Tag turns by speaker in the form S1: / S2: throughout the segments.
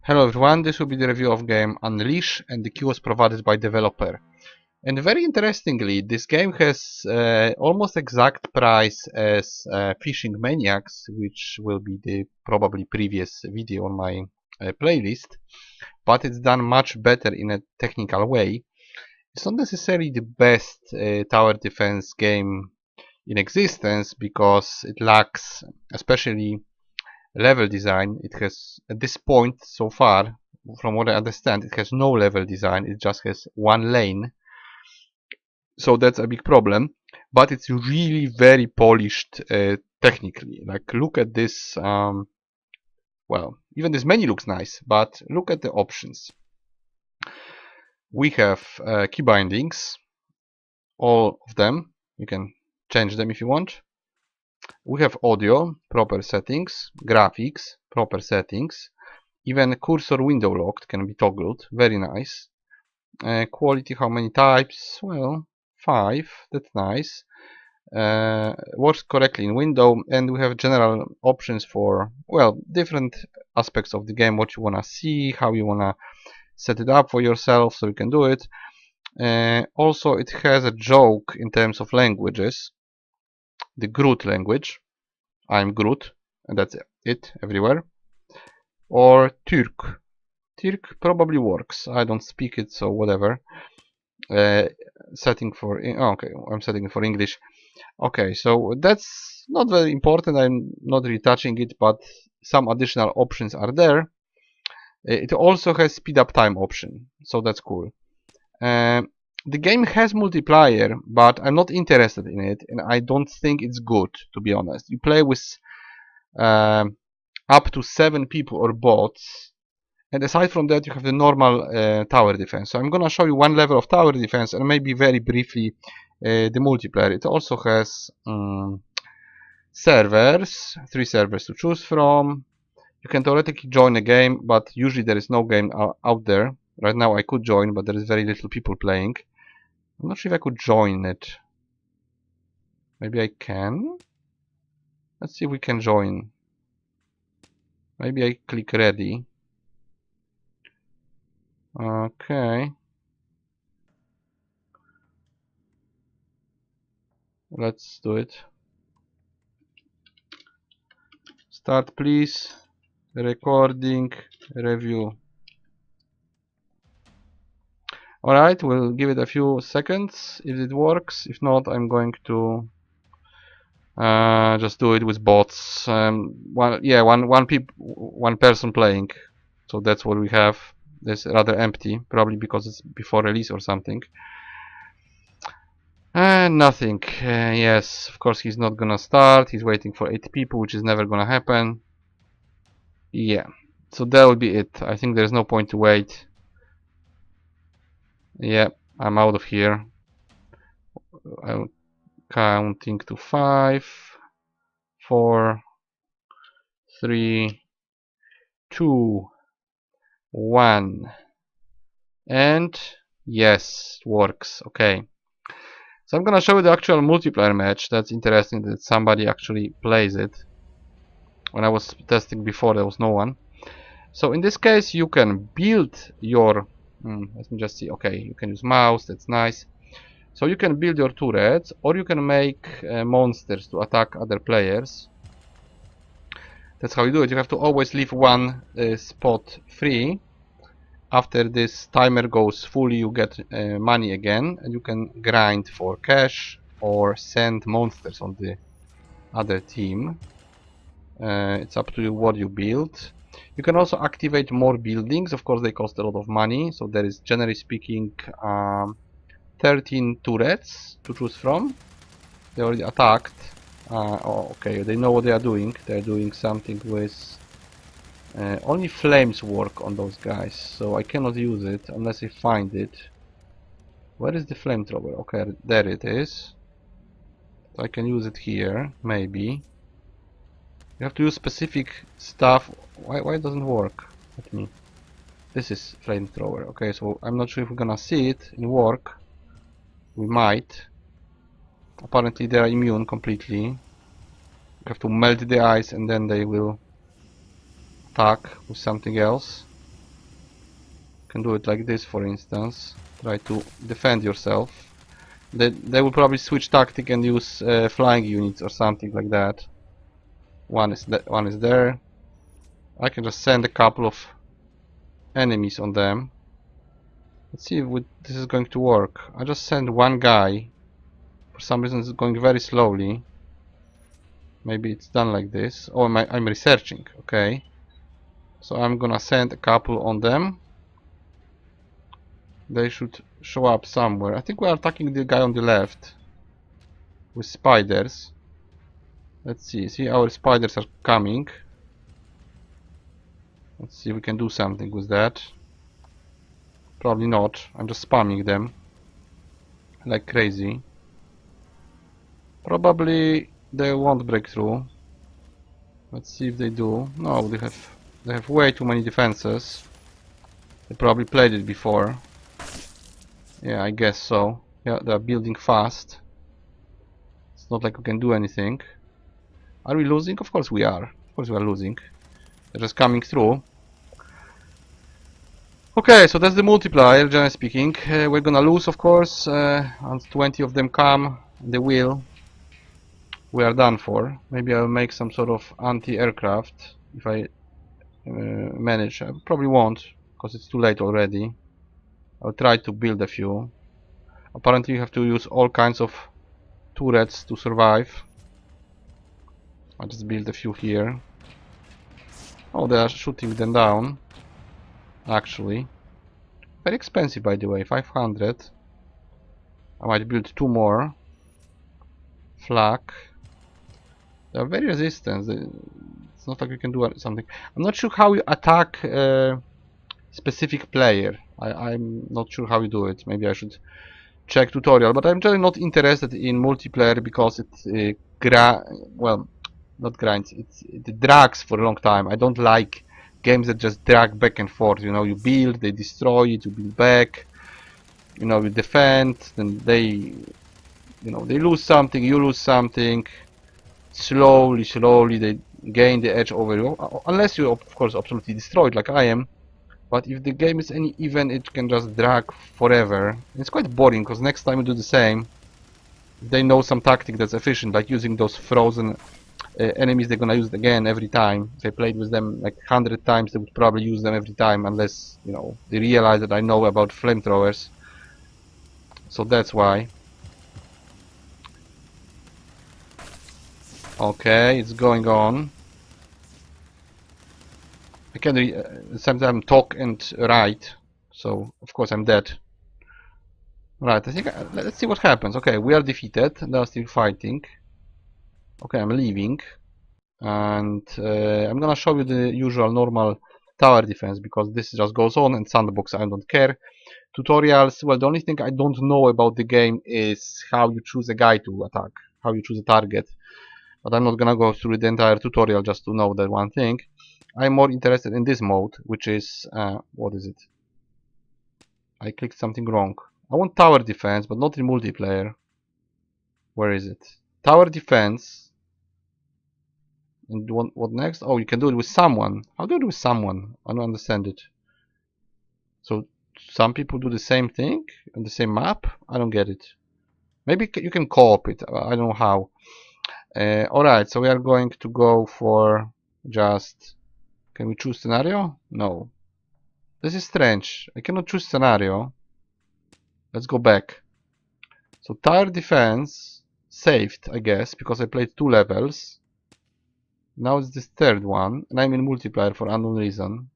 S1: Hello everyone, this will be the review of game Unleash, and the key was provided by developer. And very interestingly, this game has almost exact price as Fishing Maniacs, which will be the probably previous video on my playlist, but it's done much better in a technical way. It's not necessarily the best tower defense game in existence because it lacks, especially level design. It has, at this point so far, from what I understand, it has no level design. It just has one lane, so that's a big problem. But it's really very polished technically. Like, look at this. Well, even this menu looks nice, but look at the options. We have key bindings, all of them. You can change them if you want. We have audio, proper settings, graphics, proper settings, even cursor window locked can be toggled, very nice. Quality, how many types? Well, 5, that's nice. Works correctly in window, and we have general options for, well, different aspects of the game, what you wanna see, how you wanna set it up for yourself, so you can do it. Also, it has a joke in terms of languages. The Groot language, I'm Groot, and that's it everywhere. Or Turk. Turk probably works. I don't speak it, so whatever. Setting for okay, I'm setting it for English. Okay, so that's not very important. I'm not really touching it, but some additional options are there. It also has speed up time option, so that's cool. The game has multiplayer, but I'm not interested in it, and I don't think it's good, to be honest. You play with up to 7 people or bots, and aside from that you have the normal tower defense. So I'm gonna show you one level of tower defense and maybe very briefly the multiplayer. It also has servers, 3 servers to choose from. You can theoretically join a game, but usually there is no game out there. Right now I could join, but there is very little people playing. I'm not sure if I could join it. Maybe I can? Let's see if we can join. Maybe I click ready. Okay. Let's do it. Start please. Recording review. Alright, we'll give it a few seconds if it works. If not, I'm going to just do it with bots. One person playing. So that's what we have. It's rather empty, probably because it's before release or something. Nothing. Yes, of course he's not gonna start. He's waiting for 8 people, which is never gonna happen. Yeah, so that will be it. I think there's no point to wait. Yeah, I'm out of here. I'm counting to 5, 4, 3, 2, 1. And yes, it works. Okay. So I'm gonna show you the actual multiplayer match. That's interesting that somebody actually plays it. When I was testing before, there was no one. So in this case, you can build your... let me just see. Okay, you can use mouse. That's nice. So you can build your turrets, or you can make monsters to attack other players. That's how you do it. You have to always leave one spot free. After this timer goes full, you get money again, and you can grind for cash or send monsters on the other team. It's up to you what you build. You can also activate more buildings. Of course, they cost a lot of money, so there is, generally speaking, 13 turrets to choose from. They already attacked. Oh, okay, they know what they are doing. They are doing something with... only flames work on those guys, so I cannot use it unless I find it. Where is the flamethrower? Okay, there it is. So I can use it here, maybe. You have to use specific stuff. Why it doesn't work? Let me... This is flamethrower. Okay, so I'm not sure if we're gonna see it in work. We might. Apparently they are immune completely. You have to melt the ice and then they will attack with something else. can do it like this, for instance. Try to defend yourself. They will probably switch tactic and use flying units or something like that. One is there. I can just send a couple of enemies on them. Let's see if this is going to work. I just sent one guy. For some reason it's going very slowly. Maybe it's done like this. Oh, I'm researching. Okay. So I'm gonna send a couple on them. They should show up somewhere. I think we are attacking the guy on the left with spiders. Let's see. See, our spiders are coming. Let's see if we can do something with that. Probably not. I'm just spamming them like crazy. Probably they won't break through. Let's see if they do. No, they have way too many defenses. They probably played it before. Yeah, I guess so. Yeah, they're building fast. It's not like we can do anything. Are we losing? Of course we are. Of course we are losing. They're just coming through. Okay, so that's the multiplier, generally speaking. We're gonna lose, of course. And 20 of them come. They will. We are done for. Maybe I'll make some sort of anti-aircraft if I manage. I probably won't, because it's too late already. I'll try to build a few. Apparently you have to use all kinds of turrets to survive. I'll just build a few here. Oh, they are shooting them down. Actually. Very expensive, by the way. 500. I might build 2 more. Flak. They are very resistant. It's not like you can do something. I'm not sure how you attack specific player. I'm not sure how you do it. Maybe I should check tutorial. But I'm really not interested in multiplayer because it well, not grinds. It drags for a long time. I don't like games that just drag back and forth. You know, you build, they destroy it, you build back. You know, you defend, then they lose something, you lose something. Slowly they gain the edge over you, unless you of course absolutely destroy it like I am. But if the game is any even, it can just drag forever. It's quite boring because next time you do the same, they know some tactic that's efficient, like using those frozen enemies. They're gonna use it again every time. If I played with them like 100 times, they would probably use them every time, unless they realize that I know about flamethrowers. So that's why. Okay, it's going on. I can sometimes talk and write, so of course I'm dead. Right, I think let's see what happens. Okay, we are defeated. They're still fighting. Okay, I'm leaving, and I'm gonna show you the usual normal tower defense because this just goes on, and sandbox I don't care. Tutorials, well, the only thing I don't know about the game is how you choose a guy to attack, how you choose a target. But I'm not gonna go through the entire tutorial just to know that one thing. I'm more interested in this mode, which is what is it? I clicked something wrong. I want tower defense, but not in multiplayer. Where is it? Tower defense. And what next? Oh, you can do it with someone. How do you do it with someone? I don't understand it. So some people do the same thing on the same map? I don't get it. Maybe you can co-op it. I don't know how. Alright, so we are going to go for just... Can we choose scenario? No. This is strange. I cannot choose scenario. Let's go back. So tower defense saved, I guess, because I played 2 levels. Now it's this third one, and I'm in multiplayer for unknown reason.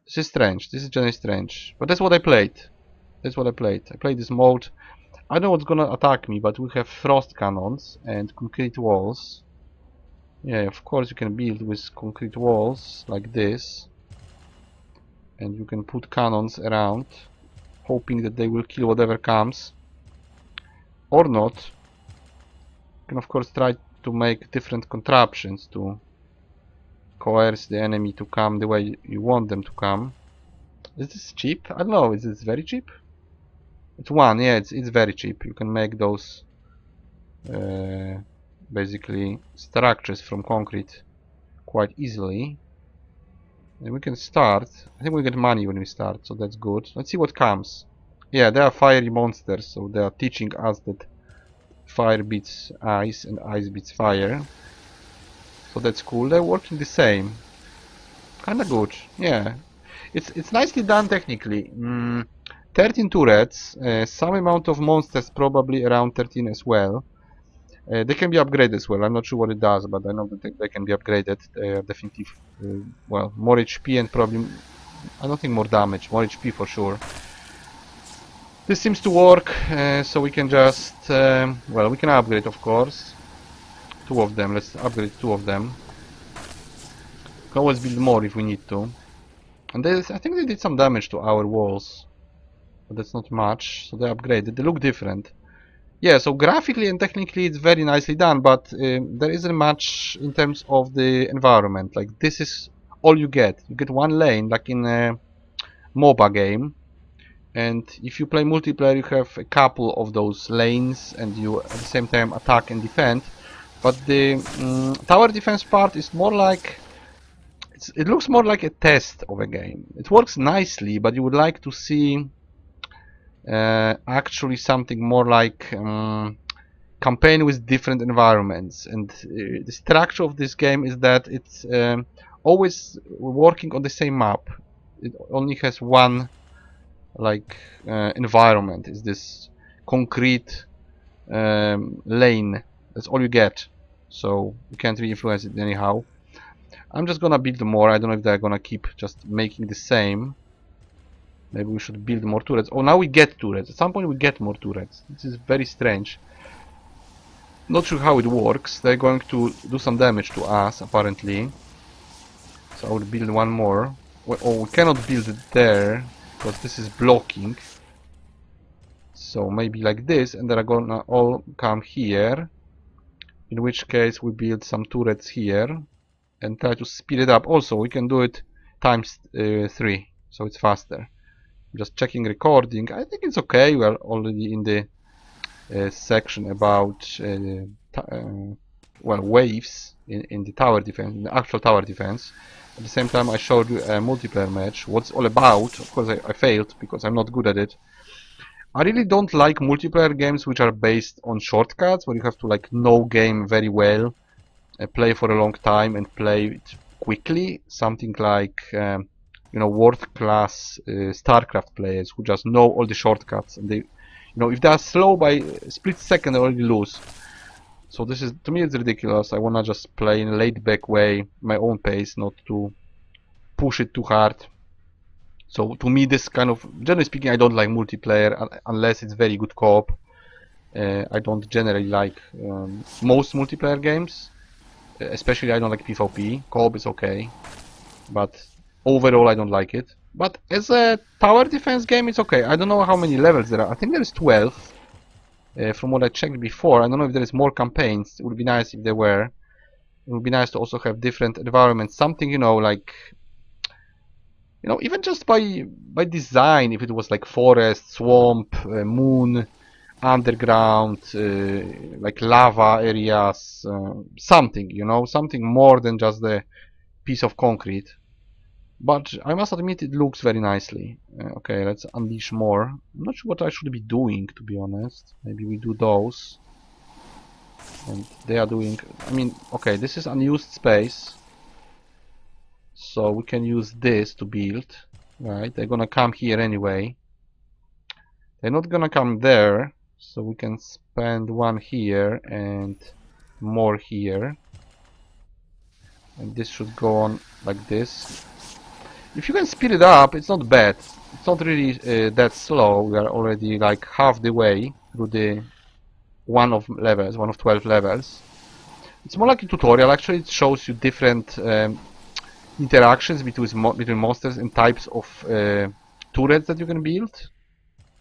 S1: This is strange. This is generally strange. But that's what I played. That's what I played. I played this mode. I know what's gonna attack me, but we have frost cannons and concrete walls. Yeah, of course you can build with concrete walls like this. And you can put cannons around, hoping that they will kill whatever comes. Or not. You can of course try to make different contraptions to coerce the enemy to come the way you want them to come. Is this cheap? I don't know, is this very cheap? It's 1, yeah, it's very cheap. You can make those basically structures from concrete quite easily. And we can start. I think we get money when we start, so that's good. Let's see what comes. Yeah, they are fiery monsters, so they are teaching us that fire beats ice and ice beats fire. So that's cool. They're working the same. Kinda good. Yeah. It's nicely done technically. 13 turrets, some amount of monsters, probably around 13 as well. They can be upgraded as well. I'm not sure what it does, but I know that they can be upgraded. They are definitely, well, more HP and probably, I don't think more damage, more HP for sure. This seems to work, so we can just, well, we can upgrade, of course. Two of them. Let's upgrade two of them. Can always build more if we need to. And I think they did some damage to our walls, but that's not much. So they upgraded. They look different. Yeah, so graphically and technically it's very nicely done, but there isn't much in terms of the environment. Like, this is all you get. You get one lane, like in a MOBA game. And if you play multiplayer, you have a couple of those lanes, and you at the same time attack and defend. But the tower defense part is more like... it looks more like a test of a game. It works nicely, but you would like to see actually something more like campaign with different environments. And the structure of this game is that it's always working on the same map. It only has one like environment. Is this concrete lane? That's all you get. So you can't really influence it anyhow. I'm just gonna build more. I don't know if they're gonna keep just making the same. Maybe we should build more turrets. Oh, now we get turrets. At some point we get more turrets. This is very strange. Not sure how it works. They're going to do some damage to us, apparently. So I will build one more. Oh, we cannot build it there, because this is blocking. So maybe like this, and they're gonna all come here. In which case we build some turrets here. And try to speed it up. Also, we can do it times 3, so it's faster. Just checking recording. I think it's okay. We are already in the section about well, waves in the tower defense, in the actual tower defense. At the same time, I showed you a multiplayer match. What's it all about? Of course, I failed because I'm not good at it. I really don't like multiplayer games which are based on shortcuts, where you have to like know game very well, play for a long time and play it quickly. Something like you know, world-class StarCraft players who just know all the shortcuts, and they, you know, if they are slow by a split second, they already lose. So this is, to me, it's ridiculous. I wanna just play in a laid-back way, my own pace, not to push it too hard. So to me, this kind of, generally speaking, I don't like multiplayer unless it's very good co-op. I don't generally like most multiplayer games. Especially I don't like PvP. Co-op is okay, but overall I don't like it. But as a tower defense game, it's okay. I don't know how many levels there are. I think there is 12. From what I checked before. I don't know if there is more campaigns. It would be nice if there were. It would be nice to also have different environments. Something, you know, like, you know, even just by design, if it was like forest, swamp, moon, underground, like lava areas, something, you know, something more than just the piece of concrete. But I must admit, it looks very nicely. Okay, let's unleash more. I'm not sure what I should be doing, to be honest. Maybe we do those. And they are doing... I mean, okay, this is unused space. So we can use this to build. Right, they're gonna come here anyway. They're not gonna come there. So we can spend one here and more here. And this should go on like this. If you can speed it up, it's not bad. It's not really that slow. We are already like half the way through the one of 12 levels. It's more like a tutorial. Actually, it shows you different interactions between monsters and types of turrets that you can build.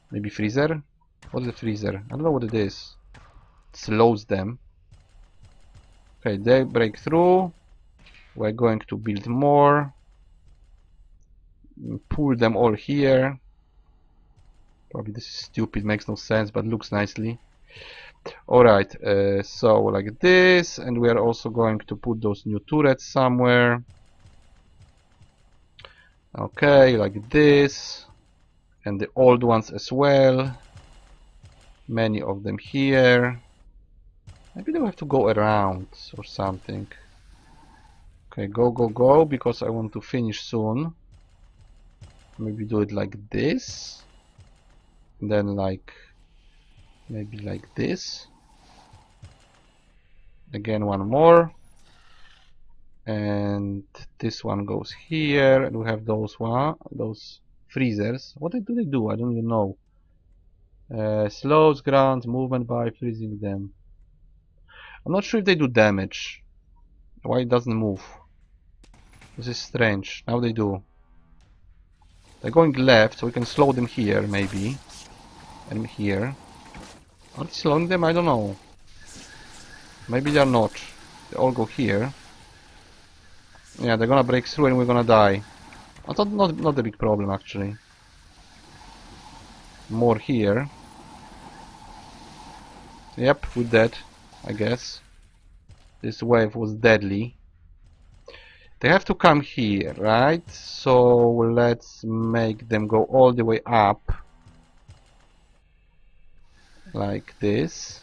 S1: Maybe freezer. What is a freezer? I don't know what it is. It slows them. Okay, they break through. We're going to build more. Pull them all here. Probably this is stupid, makes no sense, but looks nicely. Alright, so like this, and we are also going to put those new turrets somewhere. Okay, like this. And the old ones as well. Many of them here. Maybe they have to go around or something. Okay, go, go, go, because I want to finish soon. Maybe do it like this. And then like, maybe like this. Again, one more. And this one goes here, and we have those freezers. What do they do? I don't even know. Slows ground movement by freezing them. I'm not sure if they do damage. Why it doesn't move? This is strange. Now they do. They're going left, so we can slow them here, maybe. And here. Are they slowing them? I don't know. Maybe they're not. They all go here. Yeah, they're gonna break through and we're gonna die. I thought not a big problem, actually. More here. Yep, we're dead, I guess. This wave was deadly. They have to come here, right? So let's make them go all the way up. Like this.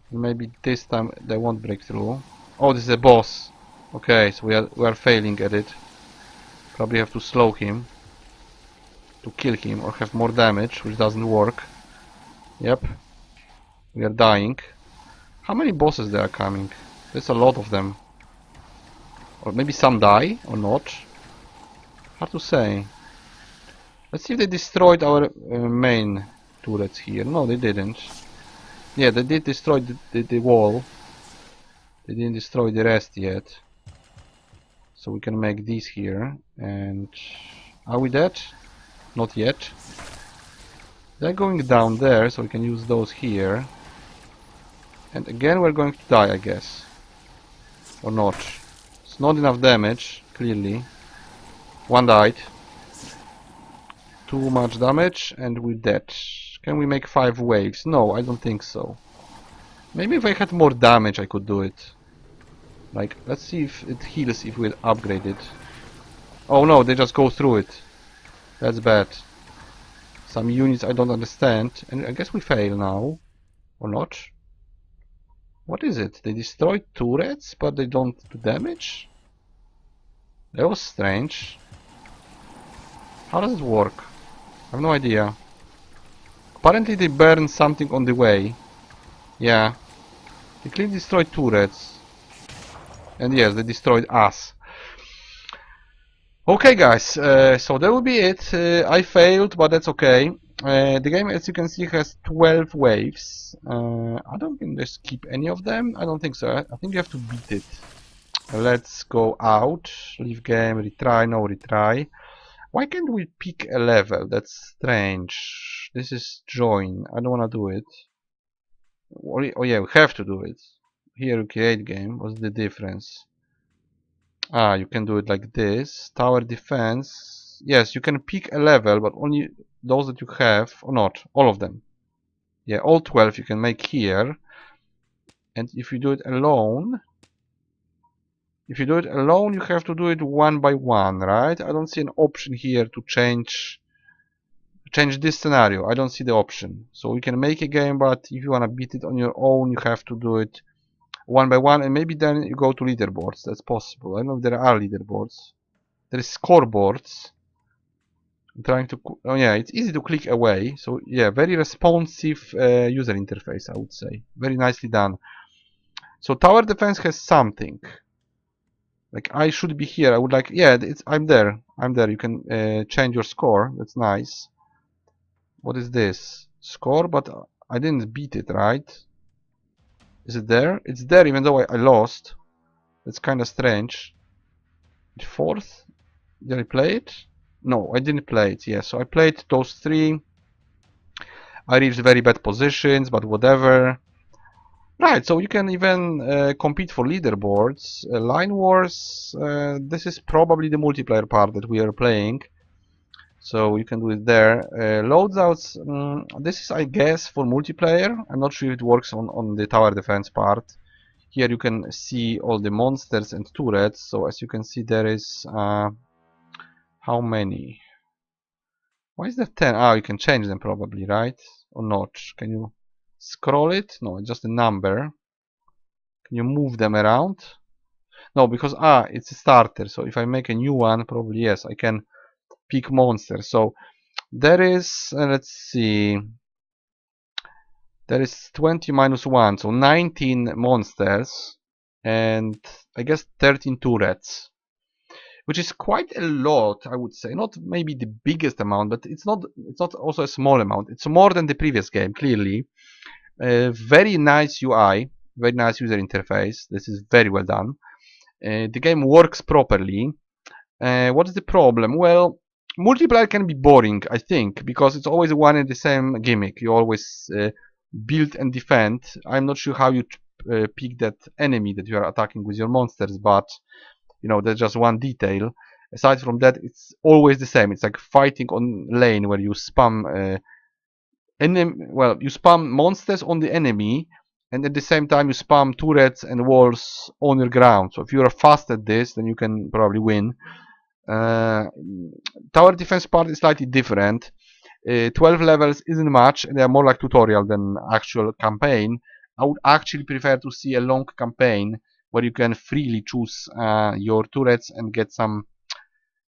S1: Maybe this time they won't break through. Oh, this is a boss. Okay, so we are failing at it. Probably have to slow him to kill him or have more damage, which doesn't work. Yep. We are dying. How many bosses there are coming? There's a lot of them. Or maybe some die or not. Hard to say. Let's see if they destroyed our main turrets here. No, they didn't. Yeah, they did destroy the wall. They didn't destroy the rest yet. So we can make these here. And are we dead? Not yet. They're going down there, so we can use those here. And again we're going to die, I guess. Or not. It's not enough damage, clearly. One died. Too much damage, and we're dead. Can we make 5 waves? No, I don't think so. Maybe if I had more damage I could do it. Like, let's see if it heals if we upgrade it. Oh no, they just go through it. That's bad. Some units I don't understand. And I guess we fail now. Or not? What is it? They destroy turrets, but they don't do damage? That was strange. How does it work? I have no idea. Apparently they burn something on the way. Yeah. They clearly destroyed turrets. And yes, they destroyed us. Okay guys, so that will be it. I failed, but that's okay. The game, as you can see, has 12 waves. I don't think they skip any of them. I don't think so. I think you have to beat it. Let's go out. Leave game, retry, no retry. Why can't we pick a level? That's strange. This is join. I don't want to do it. Oh yeah, we have to do it. Here we create game. What's the difference? Ah, you can do it like this. Tower defense. Yes, you can pick a level, but only those that you have, or not. All of them. Yeah, all 12 you can make here. And if you do it alone, you have to do it one by one, right? I don't see an option here to change this scenario. I don't see the option. So you can make a game, but if you want to beat it on your own, you have to do it one by one, and maybe then you go to leaderboards. That's possible. I don't know if there are leaderboards. There is scoreboards. I'm trying to... Oh yeah, it's easy to click away. So yeah, very responsive user interface, I would say. Very nicely done. So tower defense has something. Like I should be here. I would like... Yeah, I'm there. I'm there. You can change your score. That's nice. What is this? Score, but I didn't beat it, right? Is it there? It's there even though I lost. That's kind of strange. Fourth? Did I play it? No, I didn't play it. Yeah, so I played those 3. I reached very bad positions, but whatever. Right, so you can even compete for leaderboards. Line Wars, this is probably the multiplayer part that we are playing. So you can do it there. Loadouts, this is I guess for multiplayer. I'm not sure if it works on the tower defense part. Here you can see all the monsters and turrets. So as you can see there is How many? Why is there 10? Ah, you can change them probably, right? Or not? Can you scroll it? No, it's just a number. Can you move them around? No, because it's a starter. So if I make a new one, probably yes, I can pick monsters. So there is, let's see, there is 20 minus 1, so 19 monsters, and I guess 13 turrets, which is quite a lot, I would say. Not maybe the biggest amount, but it's not also a small amount. It's more than the previous game, clearly. Very nice UI, very nice user interface. This is very well done. The game works properly. What is the problem? Well, multiplayer can be boring, I think, because it's always one and the same gimmick. You always build and defend. I'm not sure how you pick that enemy that you are attacking with your monsters, but you know, that's just one detail. Aside from that, it's always the same. It's like fighting on lane where you spam you spam monsters on the enemy, and at the same time you spam turrets and walls on your ground. So if you are fast at this, then you can probably win. Tower defense part is slightly different. 12 levels isn't much, and they are more like tutorial than actual campaign. I would actually prefer to see a long campaign where you can freely choose your turrets and get some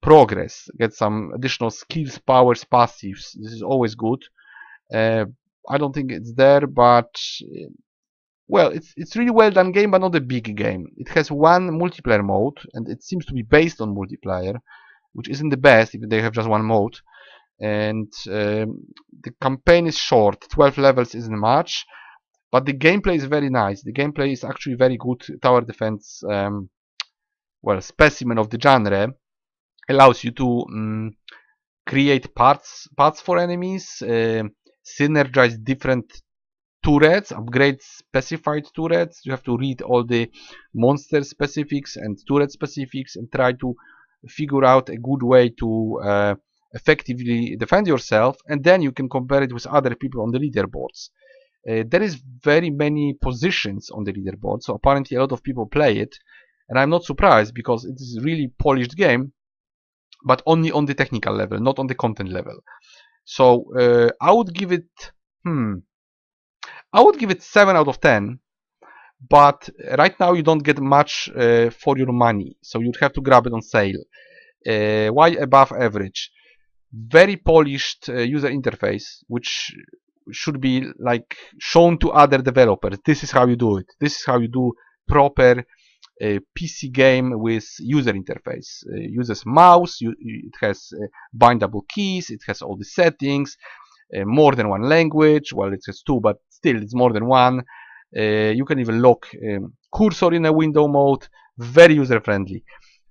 S1: progress, get some additional skills, powers, passives. This is always good. I don't think it's there, but well, it's really well done game, but not a big game. It has one multiplayer mode, and it seems to be based on multiplayer, which isn't the best if they have just one mode. And the campaign is short. 12 levels isn't much, but the gameplay is very nice. The gameplay is actually very good. Tower defense, well, specimen of the genre, allows you to create paths for enemies, synergize different turrets, upgrade specified turrets. You have to read all the monster specifics and turret specifics and try to figure out a good way to effectively defend yourself, and then you can compare it with other people on the leaderboards. There is very many positions on the leaderboard, so apparently a lot of people play it, and I'm not surprised because it is a really polished game, but only on the technical level, not on the content level. So I would give it 7 out of 10, but right now you don't get much for your money, so you'd have to grab it on sale. Why above average? Very polished user interface, which should be like shown to other developers. This is how you do it. This is how you do proper PC game with user interface. Uses mouse. It has bindable keys. It has all the settings. More than one language. Well, it has two, but still, it's more than one. You can even lock cursor in a window mode. Very user friendly.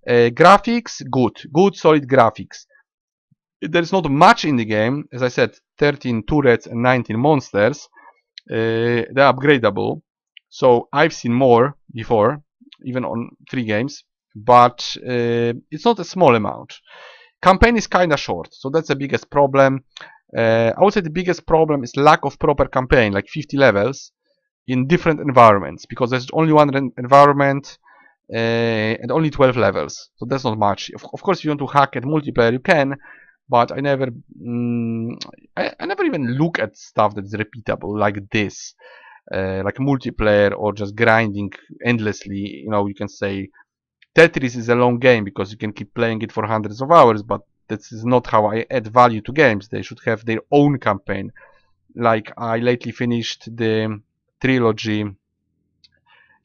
S1: Graphics, good solid graphics. There's not much in the game. As I said, 13 turrets and 19 monsters. They're upgradable. So I've seen more before, even on 3 games. But it's not a small amount. Campaign is kinda short, so that's the biggest problem. I would say the biggest problem is lack of proper campaign, like 50 levels in different environments, because there's only one environment and only 12 levels, so that's not much. Of course, if you want to hack at multiplayer, you can, but I never even look at stuff that's repeatable like this, like multiplayer or just grinding endlessly. You know, you can say Tetris is a long game because you can keep playing it for hundreds of hours, but this is not how I add value to games. They should have their own campaign. Like I lately finished the trilogy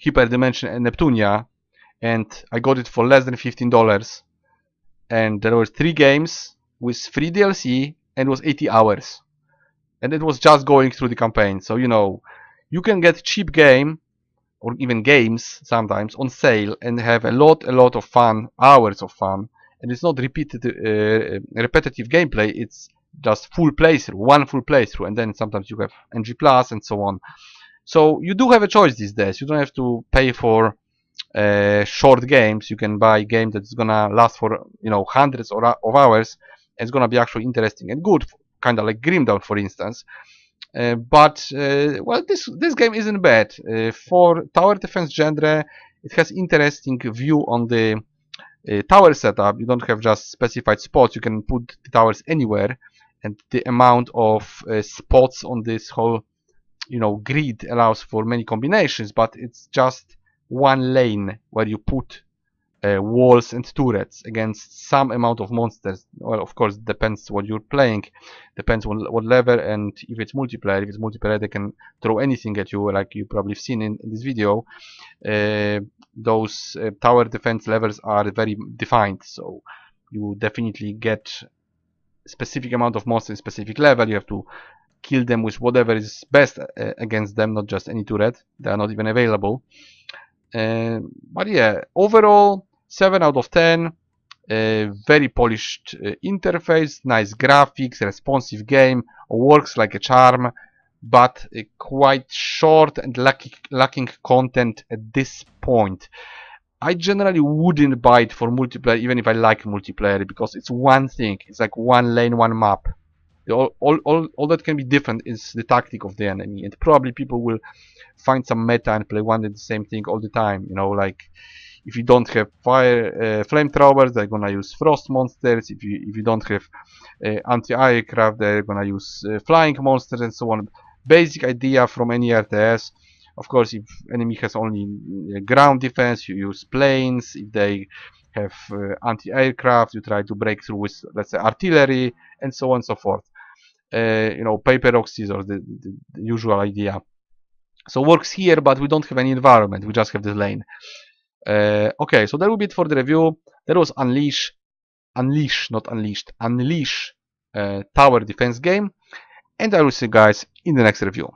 S1: Hyperdimension and Neptunia, and I got it for less than $15, and there were 3 games with free DLC, and it was 80 hours, and it was just going through the campaign. So you know, you can get cheap game or even games sometimes on sale and have a lot of fun, hours of fun, and it's not repetitive gameplay. It's just full playthrough, one full playthrough, and then sometimes you have NG Plus and so on. So you do have a choice these days. You don't have to pay for short games. You can buy a game that's gonna last for, you know, hundreds of hours, and it's gonna be actually interesting and good, kind of like Grim Dawn, for instance. Well, this game isn't bad for tower defense genre. It has interesting view on the tower setup, you don't have just specified spots. You can put the towers anywhere, and the amount of spots on this whole grid allows for many combinations, but it's just one lane where you put walls and turrets against some amount of monsters. Well, of course, depends what you're playing, depends on what level, and if it's multiplayer. If it's multiplayer, they can throw anything at you, like you probably have seen in this video. Those tower defense levels are very defined, so you definitely get specific amount of monsters in specific level. You have to kill them with whatever is best against them, not just any turret. They are not even available. But yeah, overall 7 out of 10. Very polished interface, nice graphics, responsive game, works like a charm, but quite short and lacking content at this point. I generally wouldn't buy it for multiplayer, even if I like multiplayer, because it's one thing. It's like one lane, one map. All that can be different is the tactic of the enemy, and probably people will find some meta and play one and the same thing all the time. Like if you don't have flamethrowers, they're gonna use frost monsters. If you don't have anti-aircraft, they're gonna use flying monsters and so on. Basic idea from any RTS. Of course, if enemy has only ground defense, you use planes. If they have anti-aircraft, you try to break through with, let's say, artillery, and so on and so forth. Paper, rock, scissors, the usual idea. So works here, but we don't have any environment. We just have this lane. Okay, so that will be it for the review. That was Unleash, not Unleashed, Unleash tower defense game. And I will see you guys in the next review.